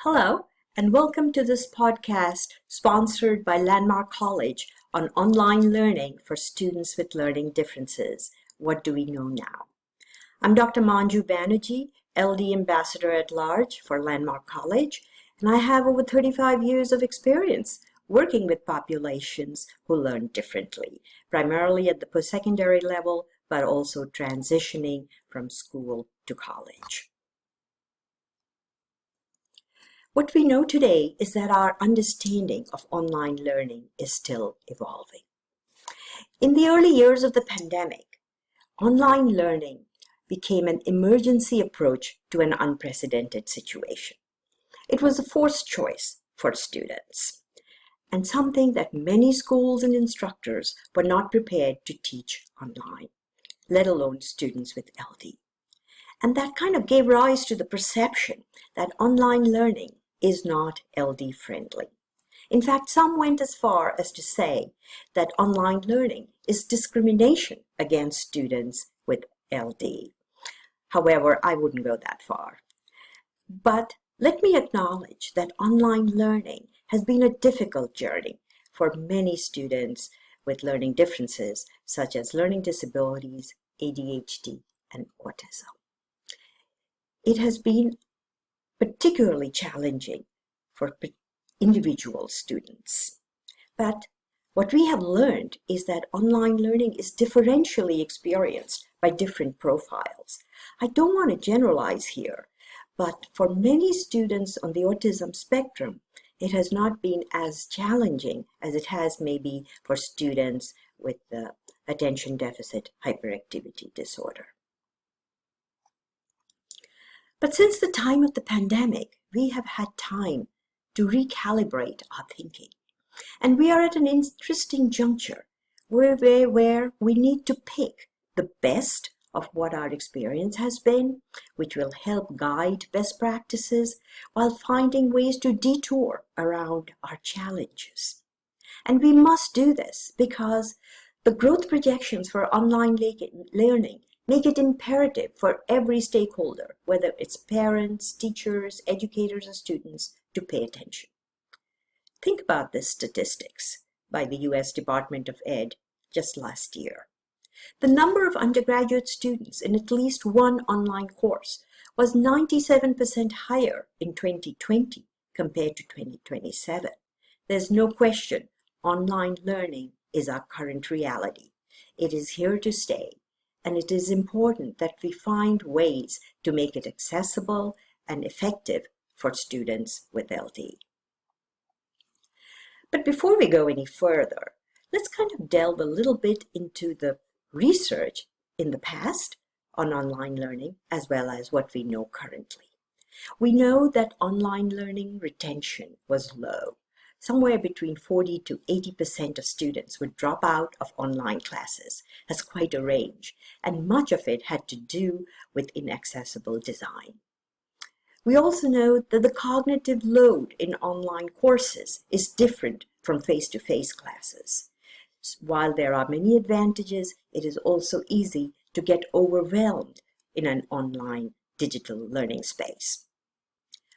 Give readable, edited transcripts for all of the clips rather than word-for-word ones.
Hello, and welcome to this podcast sponsored by Landmark College on online learning for students with learning differences. What do we know now? I'm Dr. Banerjee, LD Ambassador at Large for Landmark College, and I have over 35 years of experience working with populations who learn differently, primarily at the post-secondary level, but also transitioning from school to college. What we know today is that our understanding of online learning is still evolving. In the early years of the pandemic, online learning became an emergency approach to an unprecedented situation. It was a forced choice for students, and something that many schools and instructors were not prepared to teach online, let alone students with LD. And that kind of gave rise to the perception that online learning is not LD friendly. In fact, some went as far as to say that online learning is discrimination against students with LD. However, I wouldn't go that far. But let me acknowledge that online learning has been a difficult journey for many students with learning differences, such as learning disabilities, ADHD, and autism. It has been particularly challenging for individual students. But what we have learned is that online learning is differentially experienced by different profiles. I don't want to generalize here, but for many students on the autism spectrum, it has not been as challenging as it has maybe for students with the attention deficit hyperactivity disorder. But since the time of the pandemic, we have had time to recalibrate our thinking. And we are at an interesting juncture where we need to pick the best of what our experience has been, which will help guide best practices, while finding ways to detour around our challenges. And we must do this because the growth projections for online learning make it imperative for every stakeholder, whether it's parents, teachers, educators, or students, to pay attention. Think about this statistics by the U.S. Department of Ed just last year. The number of undergraduate students in at least one online course was 97% higher in 2020 compared to 2027. There's no question online learning is our current reality. It is here to stay. And it is important that we find ways to make it accessible and effective for students with LD. But before we go any further, let's kind of delve a little bit into the research in the past on online learning, as well as what we know currently. We know that online learning retention was low. Somewhere between 40 to 80% of students would drop out of online classes. That's quite a range, and much of it had to do with inaccessible design. We also know that the cognitive load in online courses is different from face-to-face classes. While there are many advantages, it is also easy to get overwhelmed in an online digital learning space.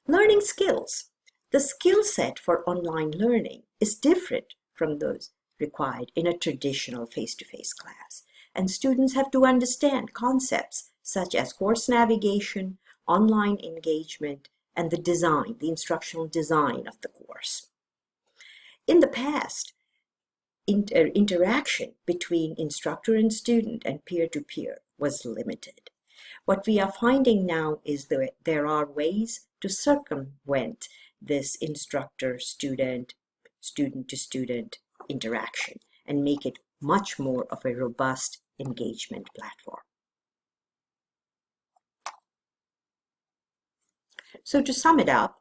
Learning skills. The skill set for online learning is different from those required in a traditional face-to-face class, and students have to understand concepts such as course navigation, online engagement, and the instructional design of the course. In the past, interaction between instructor and student and peer-to-peer was limited. What we are finding now is that there are ways to circumvent this instructor-student, student-to-student interaction and make it much more of a robust engagement platform. So to sum it up,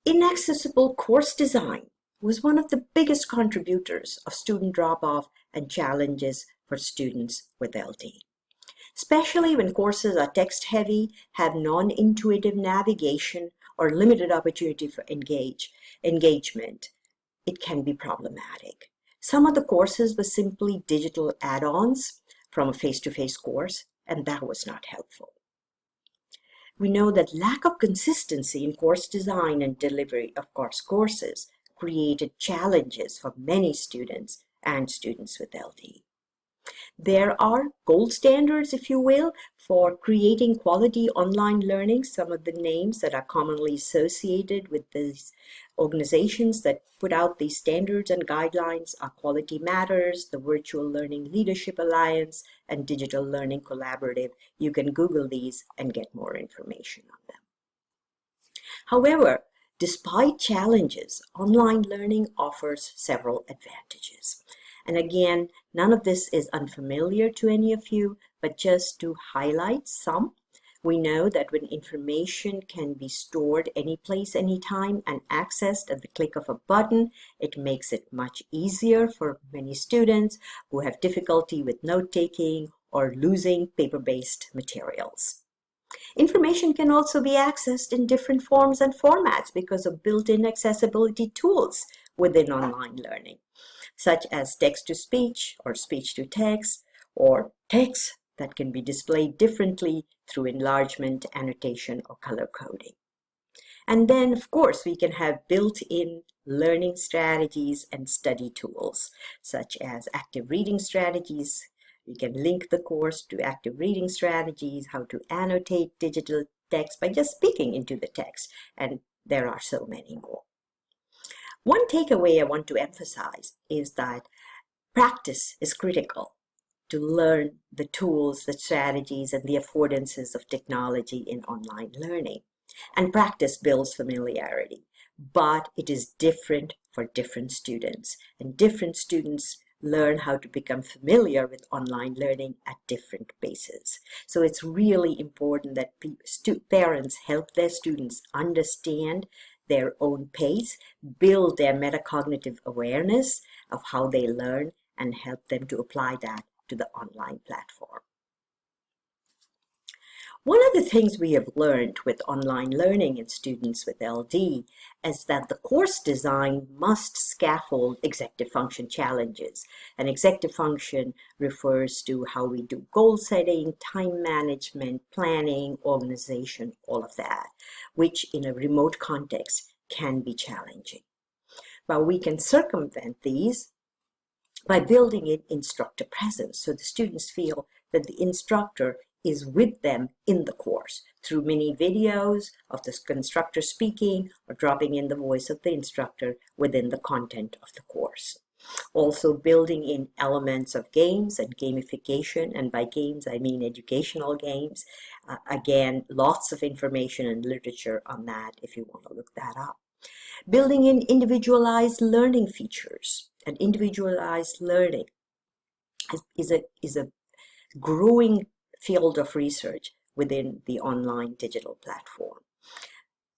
inaccessible course design was one of the biggest contributors of student drop-off and challenges for students with LD. Especially when courses are text-heavy, have non-intuitive navigation, or limited opportunity for engagement, it can be problematic. Some of the courses were simply digital add-ons from a face-to-face course, and that was not helpful. we know that lack of consistency in course design and delivery of courses created challenges for many students and students with LD. There are gold standards, if you will, for creating quality online learning. Some of the names that are commonly associated with these organizations that put out these standards and guidelines are Quality Matters, the Virtual Learning Leadership Alliance, and Digital Learning Collaborative. You can Google these and get more information on them. However, despite challenges, online learning offers several advantages. And again, none of this is unfamiliar to any of you, but just to highlight some, we know that when information can be stored any place, anytime, and accessed at the click of a button, it makes it much easier for many students who have difficulty with note-taking or losing paper-based materials. Information can also be accessed in different forms and formats because of built-in accessibility tools within online learning, such as text-to-speech or speech-to-text, or text that can be displayed differently through enlargement, annotation, or color coding. And then, of course, we can have built-in learning strategies and study tools, such as active reading strategies. We can link the course to active reading strategies, how to annotate digital text by just speaking into the text, and there are so many more. One takeaway I want to emphasize is that practice is critical to learn the tools, the strategies, and the affordances of technology in online learning. And practice builds familiarity, but it is different for different students, and different students learn how to become familiar with online learning at different paces. So it's really important that parents help their students understand their own pace, build their metacognitive awareness of how they learn, and help them to apply that to the online platform. One of the things we have learned with online learning in students with LD is that the course design must scaffold executive function challenges. And executive function refers to how we do goal setting, time management, planning, organization, all of that, which in a remote context can be challenging. But we can circumvent these by building in instructor presence, so the students feel that the instructor is with them in the course through mini videos of the instructor speaking or dropping in the voice of the instructor within the content of the course. Also building in elements of games and gamification, and by games I mean educational games. Again, lots of information and literature on that if you want to look that up. Building in individualized learning features, and individualized learning is a growing field of research within the online digital platform.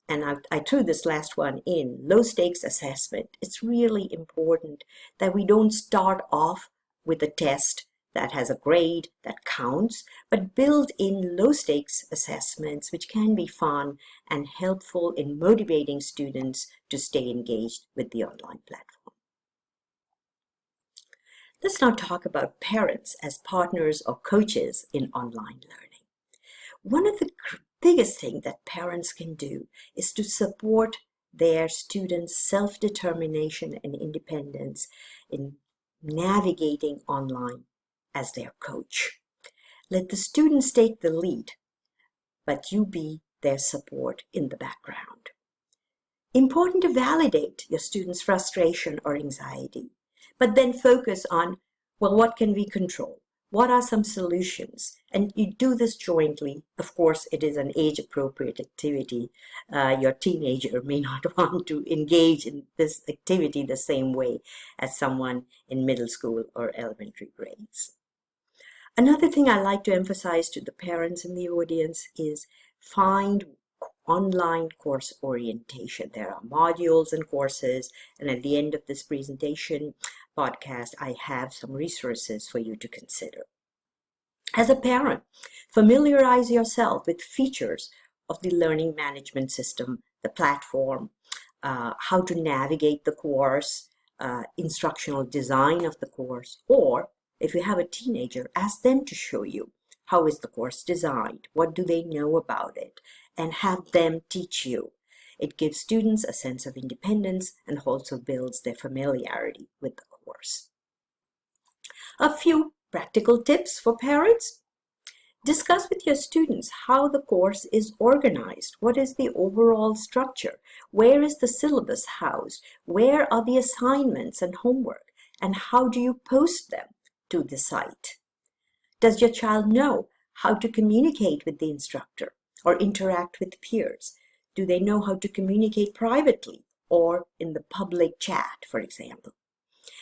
And I threw this last one in, low stakes assessment. It's really important that we don't start off with a test that has a grade that counts, but build in low stakes assessments which can be fun and helpful in motivating students to stay engaged with the online platform. Let's now talk about parents as partners or coaches in online learning. One of the biggest things that parents can do is to support their students' self-determination and independence in navigating online as their coach. Let the students take the lead, but you be their support in the background. Important to validate your students' frustration or anxiety, but then focus on, well, what can we control? What are some solutions? And you do this jointly. Of course, it is an age-appropriate activity. Your teenager may not want to engage in this activity the same way as someone in middle school or elementary grades. Another thing I like to emphasize to the parents in the audience is find online course orientation. There are modules and courses, and at the end of this presentation podcast, I have some resources for you to consider. As a parent, familiarize yourself with features of the learning management system, the platform, how to navigate the course, instructional design of the course, or if you have a teenager, ask them to show you How is the course designed? What do they know about it? And have them teach you. It gives students a sense of independence and also builds their familiarity with the course. A few practical tips for parents. Discuss with your students how the course is organized. What is the overall structure? Where is the syllabus housed? Where are the assignments and homework? And how do you post them to the site? Does your child know how to communicate with the instructor or interact with peers? Do they know how to communicate privately or in the public chat, for example?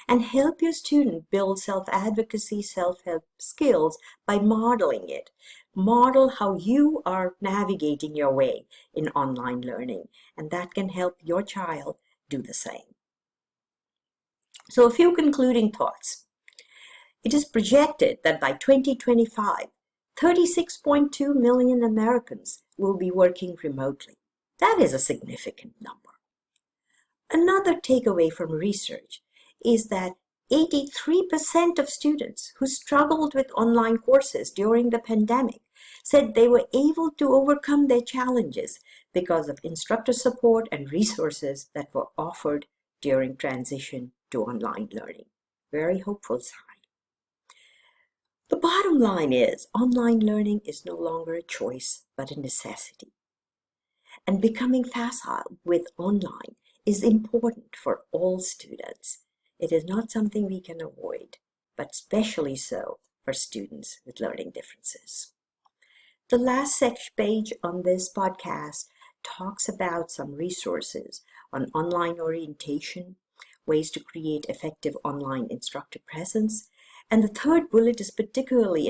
And help your student build self-advocacy, self-help skills by modeling it. Model how you are navigating your way in online learning, and that can help your child do the same. So a few concluding thoughts. It is projected that by 2025, 36.2 million Americans will be working remotely. That is a significant number. Another takeaway from research is that 83% of students who struggled with online courses during the pandemic said they were able to overcome their challenges because of instructor support and resources that were offered during transition to online learning. Very hopeful sign. The bottom line is online learning is no longer a choice, but a necessity. And becoming facile with online is important for all students. It is not something we can avoid, but especially so for students with learning differences. The last page on this podcast talks about some resources on online orientation, ways to create effective online instructor presence. And the third bullet is particularly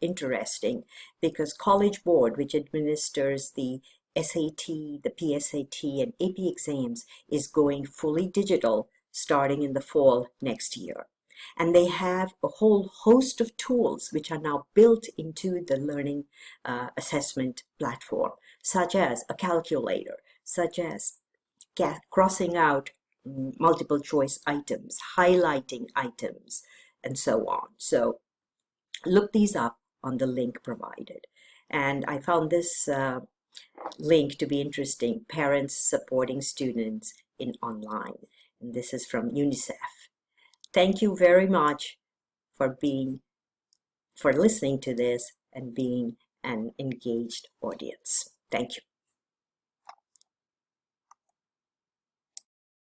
interesting because College Board, which administers the SAT, the PSAT, and AP exams, is going fully digital starting in the fall next year. And they have a whole host of tools which are now built into the learning assessment platform, such as a calculator, such as crossing out multiple choice items, highlighting items, and so on. So look these up on the link provided. And I found this link to be interesting, parents supporting students in online. And this is from UNICEF. Thank you very much for listening to this and being an engaged audience. Thank you.